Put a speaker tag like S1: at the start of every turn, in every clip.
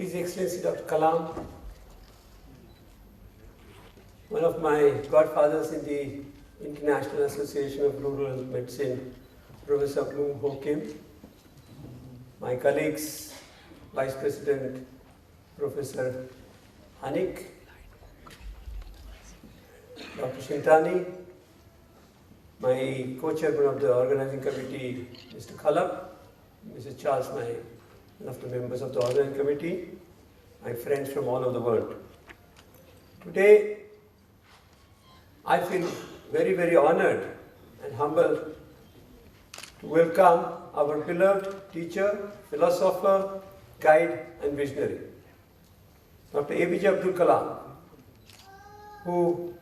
S1: His Excellency Dr. Kalam, one of my godfathers in the International Association of Rural Medicine, Professor Bloom Ho Kim, my colleagues, Vice President Professor Hanik, Dr. Shintani, my co-chairman of the organizing committee, Mr. Khalab, Mr. Charles, one of the members of the organizing committee, my friends from all over the world. Today, I feel very, very honored and humbled to welcome our beloved teacher, philosopher, guide, and visionary, Dr. APJ Abdul Kalam, who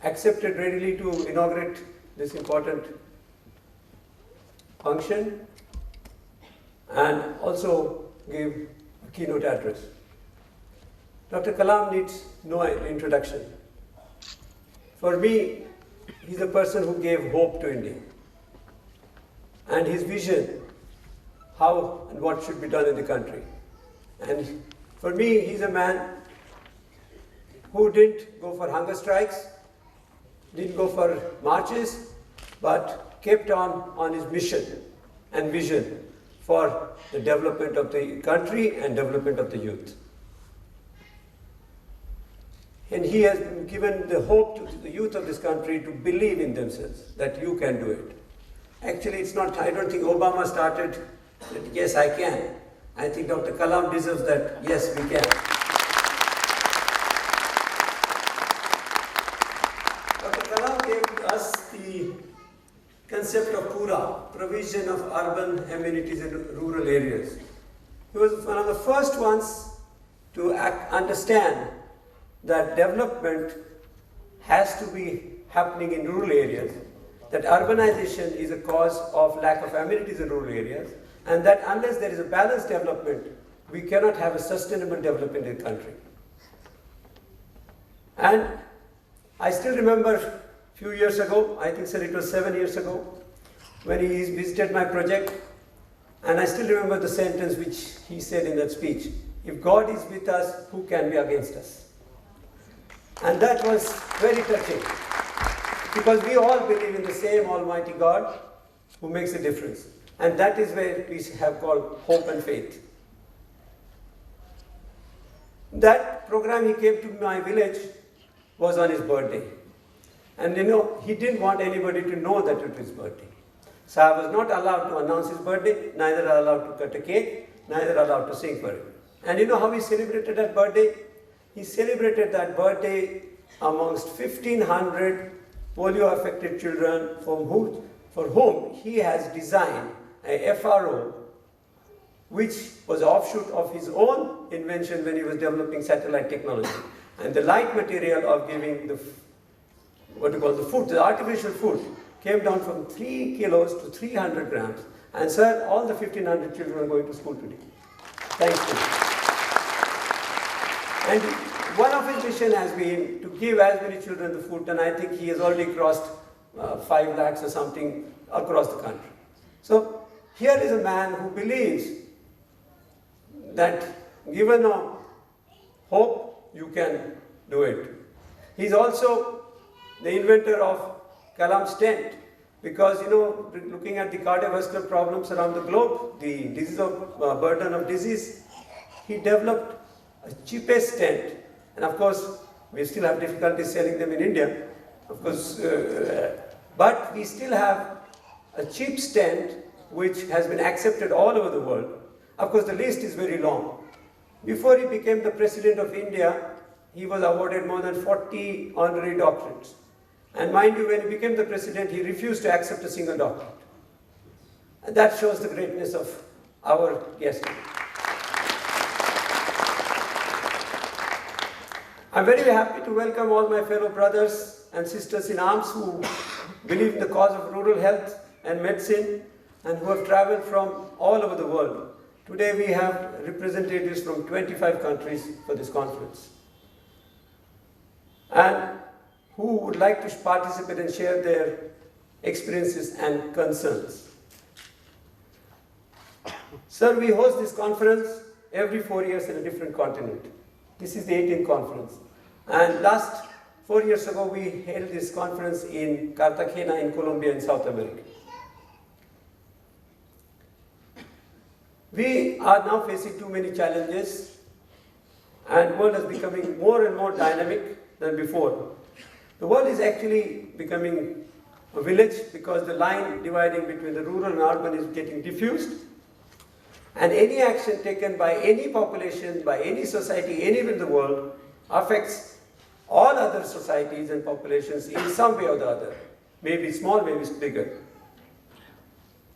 S1: accepted readily to inaugurate this important function and also gave a keynote address. Dr. Kalam needs no introduction. For me, he's a person who gave hope to India and his vision, how and what should be done in the country. And for me, he's a man who didn't go for hunger strikes, didn't go for marches, but kept on his mission and vision for the development of the country and development of the youth. And he has given the hope to the youth of this country to believe in themselves, that you can do it. Actually, it's not, I don't think Obama started that, yes, I can. I think Dr. Kalam deserves that, yes, we can. Dr. Kalam gave us the concept of Pura, provision of urban amenities in rural areas. He was one of the first ones to understand that development has to be happening in rural areas, that urbanization is a cause of lack of amenities in rural areas, and that unless there is a balanced development, we cannot have a sustainable development in the country. And I still remember a few years ago, I think sir, it was 7 years ago, when he visited my project, and I still remember the sentence which he said in that speech, "If God is with us, who can be against us?" And that was very touching, because we all believe in the same Almighty God who makes a difference. And that is where we have called hope and faith. That program, he came to my village, was on his birthday. And you know, he didn't want anybody to know that it was his birthday. So I was not allowed to announce his birthday, neither allowed to cut a cake, neither allowed to sing for him. And you know how he celebrated that birthday? He celebrated that birthday amongst 1,500 polio-affected children for whom he has designed a FRO, which was an offshoot of his own invention when he was developing satellite technology. And the light material of giving the food, the artificial food, came down from 3 kilos to 300 grams. And sir, all the 1,500 children are going to school today. Thanks to him. And one of his mission has been to give as many children the food, and I think he has already crossed 5 lakhs or something across the country. So here is a man who believes that given a hope, you can do it. He's also the inventor of Kalam's tent, because you know, looking at the cardiovascular problems around the globe, the disease of burden of disease, he developed a cheapest tent. And of course, we still have difficulty selling them in India, of course, but we still have a cheap tent which has been accepted all over the world. Of course, the list is very long. Before he became the President of India, he was awarded more than 40 honorary doctorates. And mind you, when he became the President, he refused to accept a single doctorate. And that shows the greatness of our guest. I'm very happy to welcome all my fellow brothers and sisters in arms who believe in the cause of rural health and medicine and who have traveled from all over the world. Today we have representatives from 25 countries for this conference, and who would like to participate and share their experiences and concerns. Sir, we host this conference every 4 years in a different continent. This is the 18th conference. And last 4 years ago, we held this conference in Cartagena in Colombia in South America. We are now facing too many challenges, and the world is becoming more and more dynamic than before. The world is actually becoming a village because the line dividing between the rural and urban is getting diffused. And any action taken by any population, by any society, anywhere in the world, affects all other societies and populations in some way or the other. Maybe small, maybe bigger.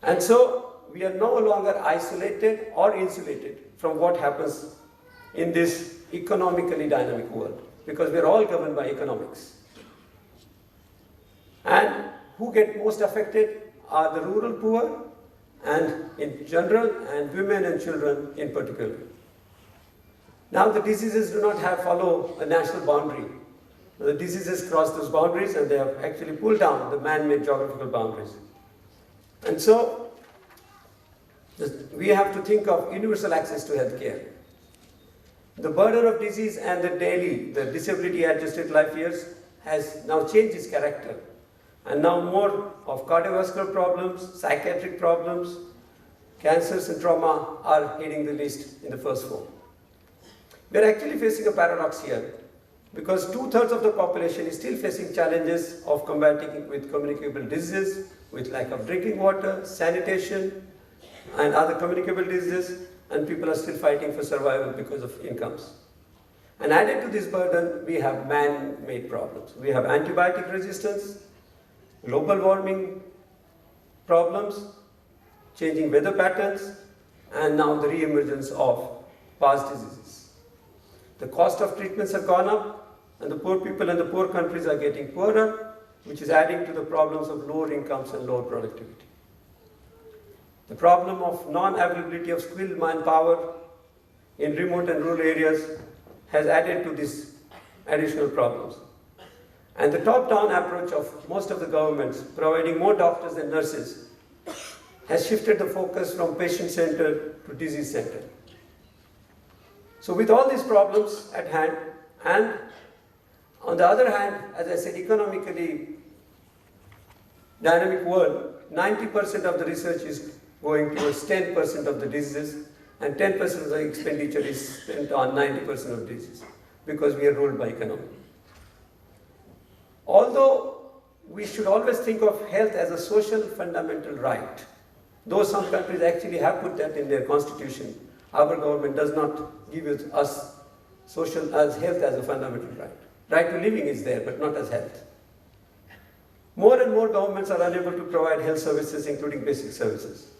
S1: And so, we are no longer isolated or insulated from what happens in this economically dynamic world, because we are all governed by economics. And who get most affected are the rural poor, and in general, and women and children in particular. Now the diseases do not follow a national boundary. The diseases cross those boundaries, and they have actually pulled down the man-made geographical boundaries. And so, we have to think of universal access to healthcare. The burden of disease and the disability-adjusted life years has now changed its character. And now more of cardiovascular problems, psychiatric problems, cancers and trauma are heading the list in the first four. We are actually facing a paradox here, because 2/3 of the population is still facing challenges of combating with communicable diseases, with lack of drinking water, sanitation, and other communicable diseases, and people are still fighting for survival because of incomes. And added to this burden, we have man-made problems. We have antibiotic resistance, global warming problems, changing weather patterns, and now the re-emergence of past diseases. The cost of treatments have gone up, and the poor people in the poor countries are getting poorer, which is adding to the problems of lower incomes and lower productivity. The problem of non-availability of skilled manpower in remote and rural areas has added to these additional problems. And the top-down approach of most of the governments, providing more doctors and nurses, has shifted the focus from patient-centered to disease-centered. So with all these problems at hand, and on the other hand, as I said, economically dynamic world, 90% of the research is going towards 10% of the diseases, and 10% of the expenditure is spent on 90% of diseases, because we are ruled by economy. Although we should always think of health as a social fundamental right, though some countries actually have put that in their constitution, our government does not give us health as a fundamental right. Right to living is there, but not as health. More and more governments are unable to provide health services, including basic services.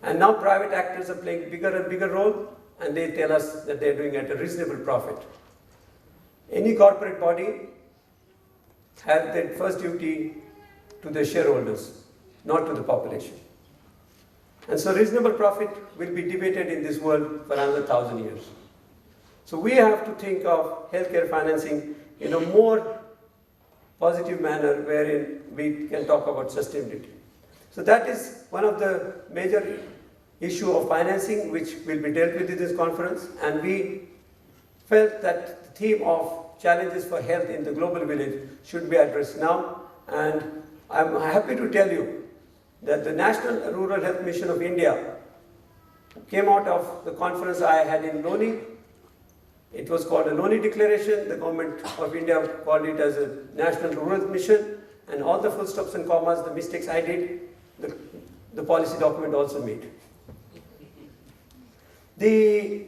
S1: And now private actors are playing bigger and bigger role, and they tell us that they're doing at a reasonable profit. Any corporate body has their first duty to the shareholders, not to the population. And so reasonable profit will be debated in this world for another 1,000 years. So we have to think of healthcare financing in a more positive manner, wherein we can talk about sustainability. So that is one of the major issue of financing which will be dealt with in this conference, and we felt that the theme of challenges for health in the global village should be addressed now. And I'm happy to tell you that the National Rural Health Mission of India came out of the conference I had in Loni. It was called a Loni Declaration. The government of India called it as a National Rural Mission, and all the full stops and commas, the mistakes I did, the policy document also made. The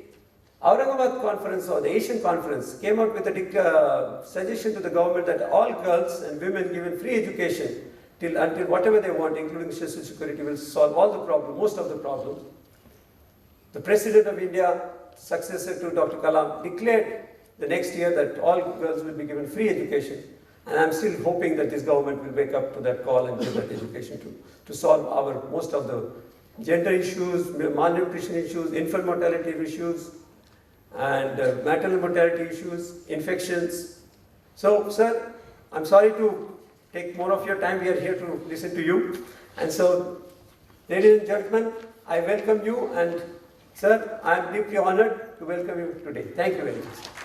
S1: Aurangabad conference, or the Asian conference, came out with a suggestion to the government that all girls and women given free education until whatever they want, including social security, will solve all the problems, most of the problems. The President of India, successor to Dr. Kalam, declared the next year that all girls will be given free education. And I'm still hoping that this government will wake up to that call and give that education to solve most of the gender issues, malnutrition issues, infant mortality issues, and maternal mortality issues, infections. So, sir, I'm sorry to take more of your time. We are here to listen to you. And so, ladies and gentlemen, I welcome you, and Sir, I am deeply honored to welcome you today. Thank you very much.